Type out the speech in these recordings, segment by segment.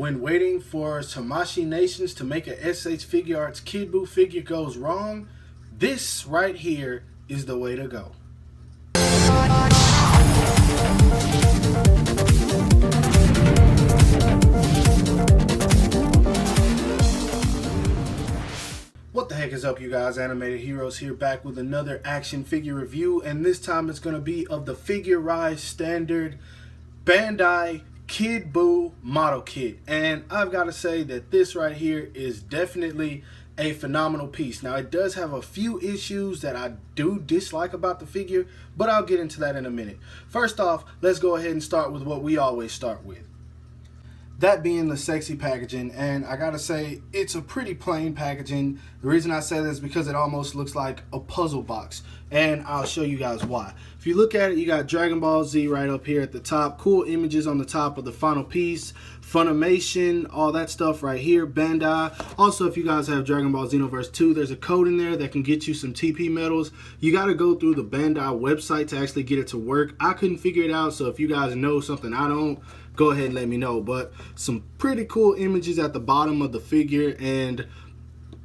When waiting for Tamashii Nations to make a SH Figuarts Kid Buu figure goes wrong, this right here is the way to go. What the heck is up, you guys? Animated Heroes here, back with another action figure review, and this time it's going to be of the Figuarts Standard Bandai Kid Buu model kit. And I've got to say that this right here is definitely a phenomenal piece. Now, it does have a few issues that I do dislike about the figure, but I'll get into that in a minute. First off, let's go ahead and start with what we always start with. That being the sexy packaging, and I gotta say, it's a pretty plain packaging. The reason I say this is because it almost looks like a puzzle box, and I'll show you guys why. If you look at it, you got Dragon Ball Z right up here at the top, cool images on the top of the final piece, Funimation, all that stuff right here, Bandai. Also, if you guys have Dragon Ball Xenoverse 2, there's a code in there that can get you some TP medals. You gotta go through the Bandai website to actually get it to work. I couldn't figure it out, so if you guys know something I don't, go ahead and let me know. But some pretty cool images at the bottom of the figure, and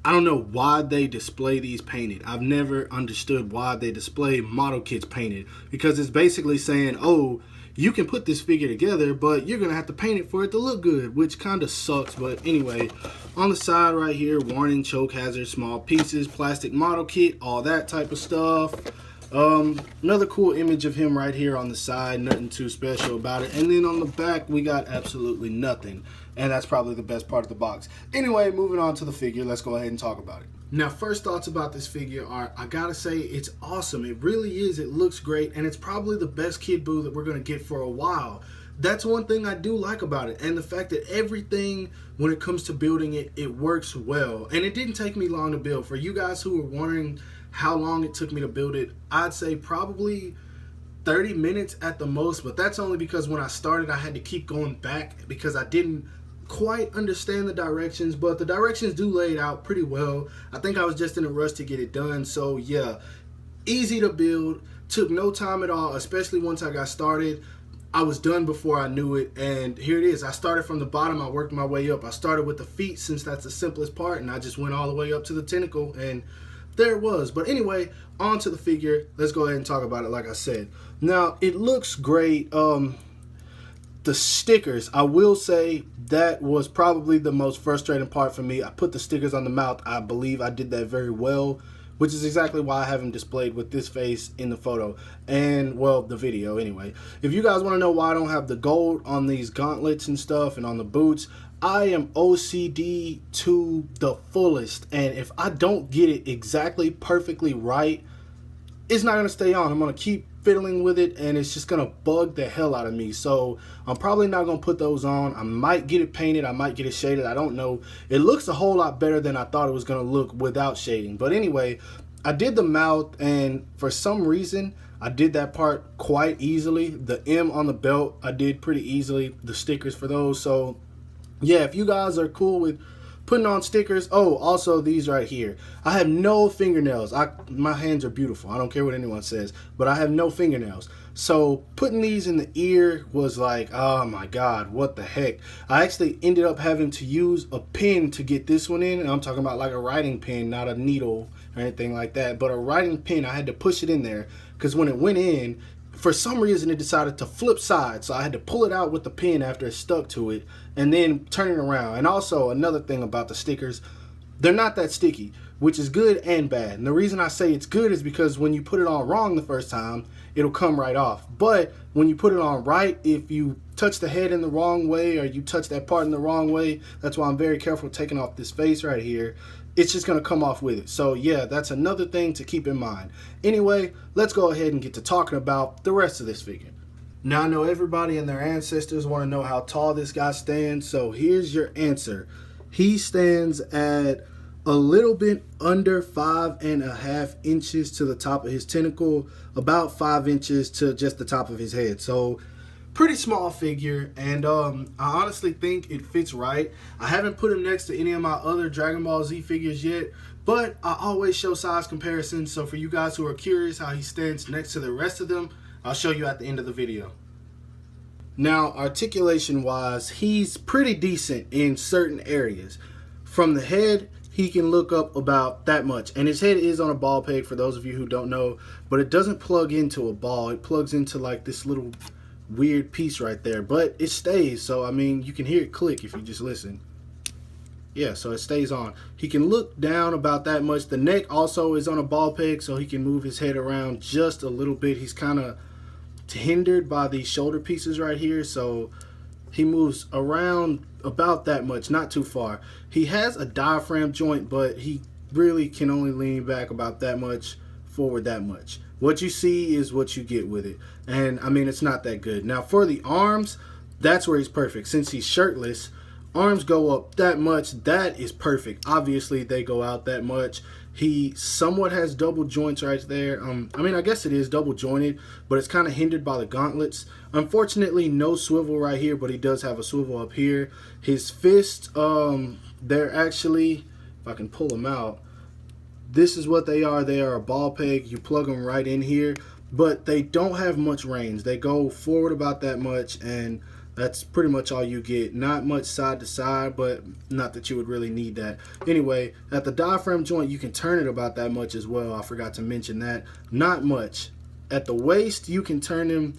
I don't know why they display these painted. I've never understood why they display model kits painted, because it's basically saying, oh, you can put this figure together, but you're gonna have to paint it for it to look good, which kind of sucks. But anyway, on the side right here, warning, choke hazard, small pieces, plastic model kit, all that type of stuff. Another cool image of him right here on the side, nothing too special about it. And then on the back, we got absolutely nothing. And that's probably the best part of the box. Anyway, moving on to the figure, let's go ahead and talk about it. Now, first thoughts about this figure are, I gotta say, it's awesome. It really is. It looks great, and it's probably the best Kid Buu that we're gonna get for a while. That's one thing I do like about it, and the fact that everything, when it comes to building it, it works well. And it didn't take me long to build. For you guys who were wondering how long it took me to build it, I'd say probably 30 minutes at the most, but that's only because when I started I had to keep going back because I didn't quite understand the directions, but the directions do lay it out pretty well. I think I was just in a rush to get it done. So yeah, easy to build, took no time at all, especially once I got started. I was done before I knew it, and here it is. I started from the bottom, I worked my way up. I started with the feet since that's the simplest part, and I just went all the way up to the tentacle, and there it was. But anyway, on to the figure. Let's go ahead and talk about it like I said. Now, it looks great. The stickers, I will say that was probably the most frustrating part for me. I put the stickers on the mouth. I believe I did that very well, which is exactly why I have him displayed with this face in the photo. And, well, the video anyway. If you guys want to know why I don't have the gold on these gauntlets and stuff and on the boots, I am OCD to the fullest, and if I don't get it exactly perfectly right, it's not going to stay on. I'm going to keep fiddling with it, and it's just going to bug the hell out of me. So I'm probably not going to put those on. I might get it painted, I might get it shaded, I don't know. It looks a whole lot better than I thought it was going to look without shading. But anyway, I did the mouth, and for some reason I did that part quite easily. The M on the belt I did pretty easily, the stickers for those. So yeah, if you guys are cool with putting on stickers. Oh, also these right here. I have no fingernails. My hands are beautiful. I don't care what anyone says, but I have no fingernails. So putting these in the ear was like, oh my God, what the heck. I actually ended up having to use a pen to get this one in. And I'm talking about like a writing pen, not a needle or anything like that, but a writing pen. I had to push it in there because when it went in, for some reason it decided to flip sides, so I had to pull it out with the pen after it stuck to it and then turn it around. And also another thing about the stickers, they're not that sticky, which is good and bad. And the reason I say it's good is because when you put it on wrong the first time, it'll come right off. But when you put it on right, if you touch the head in the wrong way or you touch that part in the wrong way, that's why I'm very careful taking off this face right here. It's just going to come off with it. So yeah, that's another thing to keep in mind. Anyway, let's go ahead and get to talking about the rest of this figure. Now, I know everybody and their ancestors want to know how tall this guy stands, so here's your answer. He stands at a little bit under 5.5 inches to the top of his tentacle, about 5 inches to just the top of his head. So pretty small figure, and I honestly think it fits right. I haven't put him next to any of my other Dragon Ball Z figures yet, but I always show size comparisons, so for you guys who are curious how he stands next to the rest of them, I'll show you at the end of the video. Now, articulation wise, he's pretty decent in certain areas. From the head, he can look up about that much. And his head is on a ball peg, for those of you who don't know, but it doesn't plug into a ball. It plugs into like this little weird piece right there, but it stays. So, I mean, you can hear it click if you just listen. Yeah, so it stays on. He can look down about that much. The neck also is on a ball peg, so he can move his head around just a little bit. He's kind of hindered by these shoulder pieces right here, so he moves around about that much, not too far. He has a diaphragm joint, but he really can only lean back about that much, forward that much. What you see is what you get with it, and I mean, it's not that good. Now for the arms, that's where he's perfect. Since he's shirtless, arms go up that much. That is perfect. Obviously they go out that much. He somewhat has double joints right there. I mean, I guess it is double jointed, but it's kind of hindered by the gauntlets. Unfortunately, no swivel right here, but he does have a swivel up here. His fists, they're actually, if I can pull them out, this is what they are. They are a ball peg. You plug them right in here, but they don't have much range. They go forward about that much, and that's pretty much all you get. Not much side to side, but not that you would really need that. Anyway, at the diaphragm joint, you can turn it about that much as well. I forgot to mention that. Not much. At the waist, you can turn him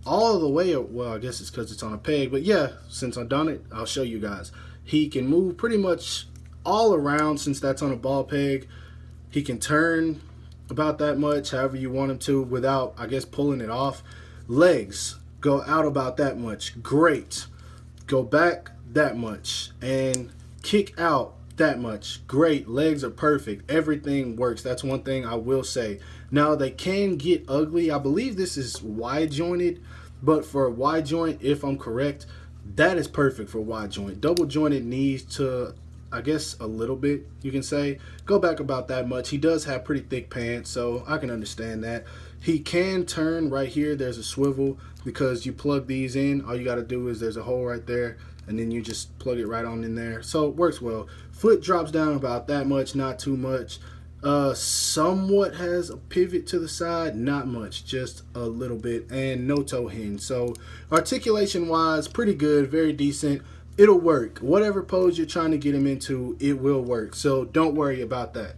all the way up. Well, I guess it's because it's on a peg. But yeah, since I've done it, I'll show you guys. He can move pretty much all around since that's on a ball peg. He can turn about that much, however you want him to, without, I guess, pulling it off. Legs go out about that much. Great. Go back that much. And kick out that much. Great. Legs are perfect. Everything works. That's one thing I will say. Now, they can get ugly. I believe this is wide jointed, but for a wide joint, if I'm correct, that is perfect for wide joint. Double jointed needs to, I guess, a little bit, you can say, go back about that much. He does have pretty thick pants, so I can understand that. He can turn right here. There's a swivel because you plug these in. All you got to do is there's a hole right there, and then you just plug it right on in there. So it works well. Foot drops down about that much, not too much. Somewhat has a pivot to the side, not much, just a little bit, and no toe hinge. So articulation wise, pretty good, very decent. It'll work. Whatever pose you're trying to get him into, it will work. So don't worry about that.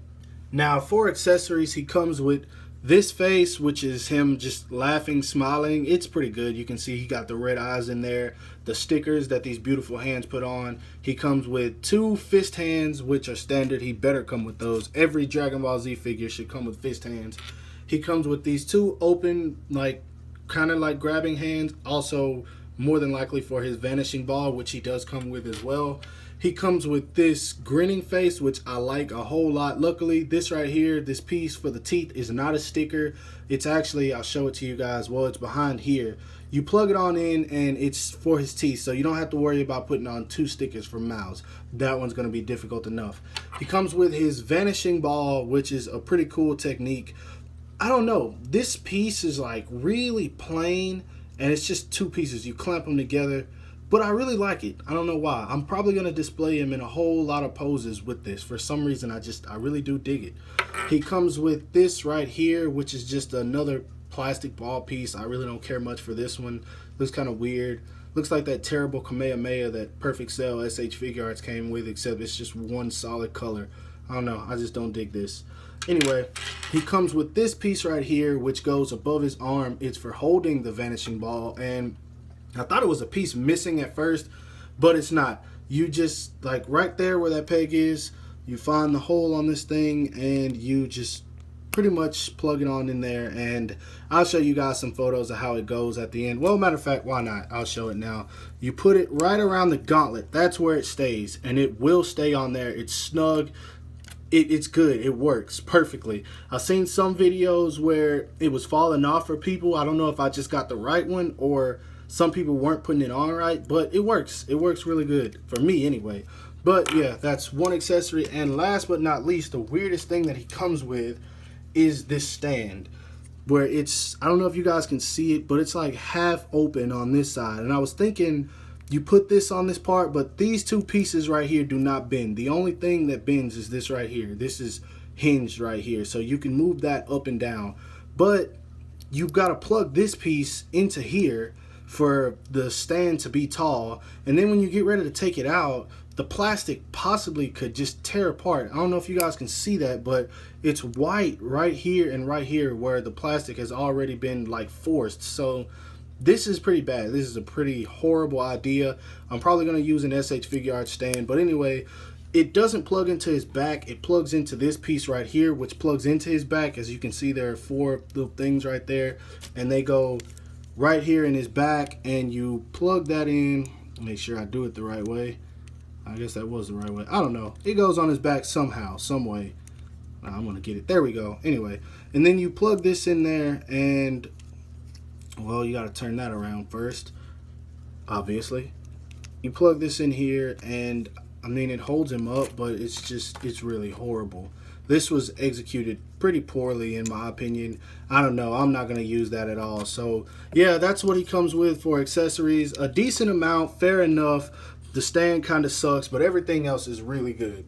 Now for accessories, he comes with this face, which is him just laughing, smiling. It's pretty good. You can see he got the red eyes in there, the stickers that these beautiful hands put on. He comes with 2 fist hands, which are standard. He better come with those. Every Dragon Ball Z figure should come with fist hands. He comes with these 2 open, like, kind of like grabbing hands. Also, more than likely for his vanishing ball, which he does come with as well. He comes with this grinning face, which I like a whole lot. Luckily, this right here, this piece for the teeth is not a sticker. It's actually, I'll show it to you guys. Well, it's behind here. You plug it on in, and it's for his teeth, so you don't have to worry about putting on 2 stickers for mouths. That one's going to be difficult enough. He comes with his vanishing ball, which is a pretty cool technique. I don't know. This piece is like really plain, and it's just 2 pieces. You clamp them together. But I really like it. I don't know why. I'm probably going to display him in a whole lot of poses with this. For some reason, I really do dig it. He comes with this right here, which is just another plastic ball piece. I really don't care much for this one. Looks kind of weird. Looks like that terrible Kamehameha that Perfect Cell SH Figuarts came with, except it's just one solid color. I don't know. I just don't dig this. Anyway, he comes with this piece right here, which goes above his arm. It's for holding the vanishing ball, and I thought it was a piece missing at first, but it's not. You just, like right there where that peg is, you find the hole on this thing, and you just pretty much plug it on in there, and I'll show you guys some photos of how it goes at the end. Well, matter of fact, why not? I'll show it now. You put it right around the gauntlet. That's where it stays, and it will stay on there. It's snug. It's good. It works perfectly. I've seen some videos where it was falling off for people. I don't know if I just got the right one or some people weren't putting it on right, but it works. It works really good for me anyway. But yeah, that's one accessory. And last but not least, the weirdest thing that he comes with is this stand, where it's, I don't know if you guys can see it, but it's like half open on this side. And I was thinking you put this on this part, but these 2 pieces right here do not bend. The only thing that bends is this right here. This is hinged right here, so you can move that up and down. But you've got to plug this piece into here for the stand to be tall, and then when you get ready to take it out, the plastic possibly could just tear apart. I don't know if you guys can see that, but it's white right here and right here where the plastic has already been like forced. So this is pretty bad. This is a pretty horrible idea. I'm probably going to use an SH Figuarts stand, but anyway, it doesn't plug into his back. It plugs into this piece right here, which plugs into his back. As you can see, there are 4 little things right there, and they go right here in his back, and you plug that in. Make sure I do it the right way. I guess that was the right way. I don't know. It goes on his back somehow, some way. I'm going to get it. There we go. Anyway, and then you plug this in there, and, well, you got to turn that around first, obviously. You plug this in here, and, I mean, it holds him up, but it's really horrible. This was executed pretty poorly, in my opinion. I don't know. I'm not going to use that at all. So, yeah, that's what he comes with for accessories. A decent amount, fair enough. The stand kind of sucks, but everything else is really good.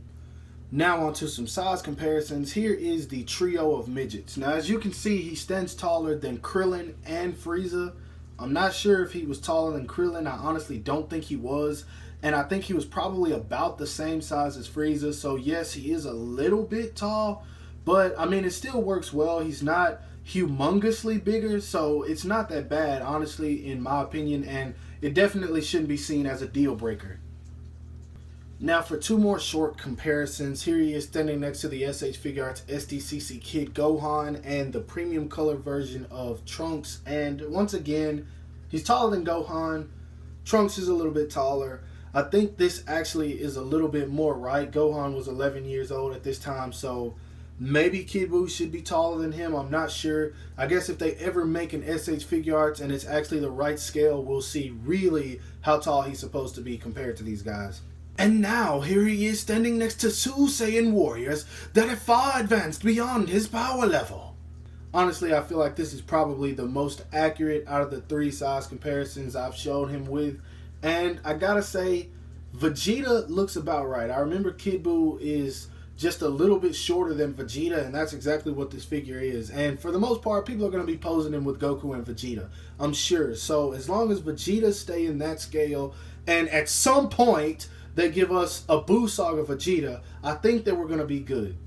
Now on to some size comparisons. Here is the trio of midgets. Now, as you can see, he stands taller than Krillin and Frieza. I'm not sure if he was taller than Krillin. I honestly don't think he was. And I think he was probably about the same size as Frieza. So, yes, he is a little bit tall. But, I mean, it still works well. He's not humongously bigger. So, it's not that bad, honestly, in my opinion. And it definitely shouldn't be seen as a deal breaker. Now for 2 more short comparisons, here he is standing next to the SH Figuarts SDCC Kid Gohan and the premium color version of Trunks. And once again, he's taller than Gohan. Trunks is a little bit taller. I think this actually is a little bit more right. Gohan was 11 years old at this time, so maybe Kid Buu should be taller than him. I'm not sure. I guess if they ever make an SH Figuarts and it's actually the right scale, we'll see really how tall he's supposed to be compared to these guys. And now, here he is standing next to Super Saiyan warriors that have far advanced beyond his power level. Honestly, I feel like this is probably the most accurate out of the 3 size comparisons I've showed him with. And I gotta say, Vegeta looks about right. I remember Kid Buu is just a little bit shorter than Vegeta, and that's exactly what this figure is. And for the most part, people are going to be posing him with Goku and Vegeta, I'm sure. So as long as Vegeta stay in that scale, and at some point they give us a Buu Saga Vegeta, I think that we're going to be good.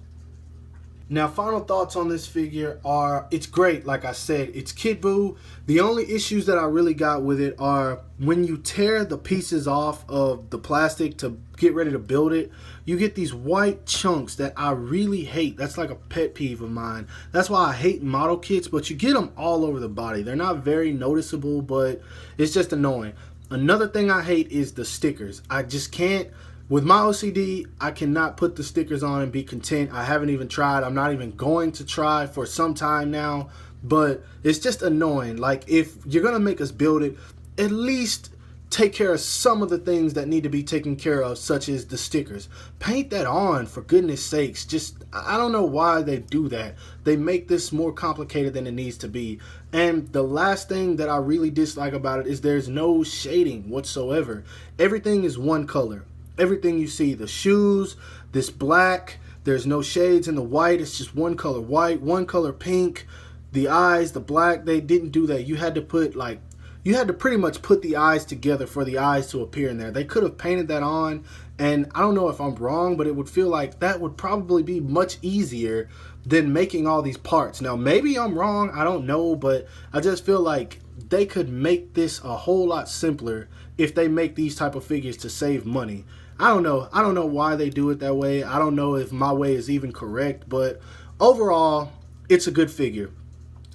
Now, final thoughts on this figure are, it's great, like I said, it's Kid Buu. The only issues that I really got with it are when you tear the pieces off of the plastic to get ready to build it, you get these white chunks that I really hate. That's like a pet peeve of mine. That's why I hate model kits, but you get them all over the body. They're not very noticeable, but it's just annoying. Another thing I hate is the stickers. I just can't. With my OCD, I cannot put the stickers on and be content. I haven't even tried. I'm not even going to try for some time now. But it's just annoying. Like, if you're going to make us build it, at least take care of some of the things that need to be taken care of, such as the stickers. Paint that on, for goodness sakes. Just, I don't know why they do that. They make this more complicated than it needs to be. And the last thing that I really dislike about it is there's no shading whatsoever. Everything is one color. Everything you see, the shoes, this black, there's no shades in the white. It's just one color white, one color pink. The eyes, the black, they didn't do that. You had to put like, you had to pretty much put the eyes together for the eyes to appear in there. They could have painted that on, and I don't know if I'm wrong, but it would feel like that would probably be much easier than making all these parts. Now, maybe I'm wrong, I don't know, but I just feel like they could make this a whole lot simpler if they make these type of figures to save money. I don't know. I don't know why they do it that way. I don't know if my way is even correct, but overall, it's a good figure.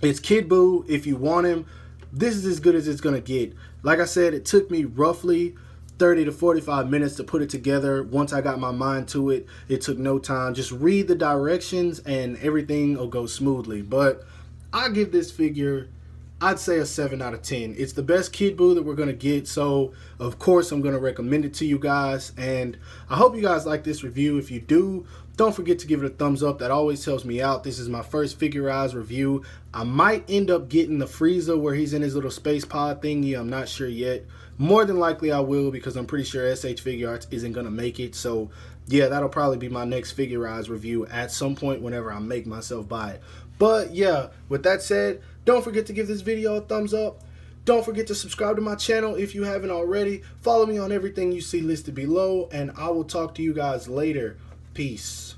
It's Kid Buu. If you want him, this is as good as it's going to get. Like I said, it took me roughly 30 to 45 minutes to put it together. Once I got my mind to it, it took no time. Just read the directions and everything will go smoothly. But I give this figure, I'd say a 7 out of 10. It's the best Kid Buu that we're going to get, so of course I'm going to recommend it to you guys. And I hope you guys like this review. If you do, don't forget to give it a thumbs up. That always helps me out. This is my first Figuarts review. I might end up getting the Frieza where he's in his little space pod thingy. I'm not sure yet. More than likely I will, because I'm pretty sure SH Figuarts isn't going to make it. So yeah, that'll probably be my next Figuarts review at some point whenever I make myself buy it. But yeah, with that said, don't forget to give this video a thumbs up. Don't forget to subscribe to my channel if you haven't already. Follow me on everything you see listed below, and I will talk to you guys later. Peace.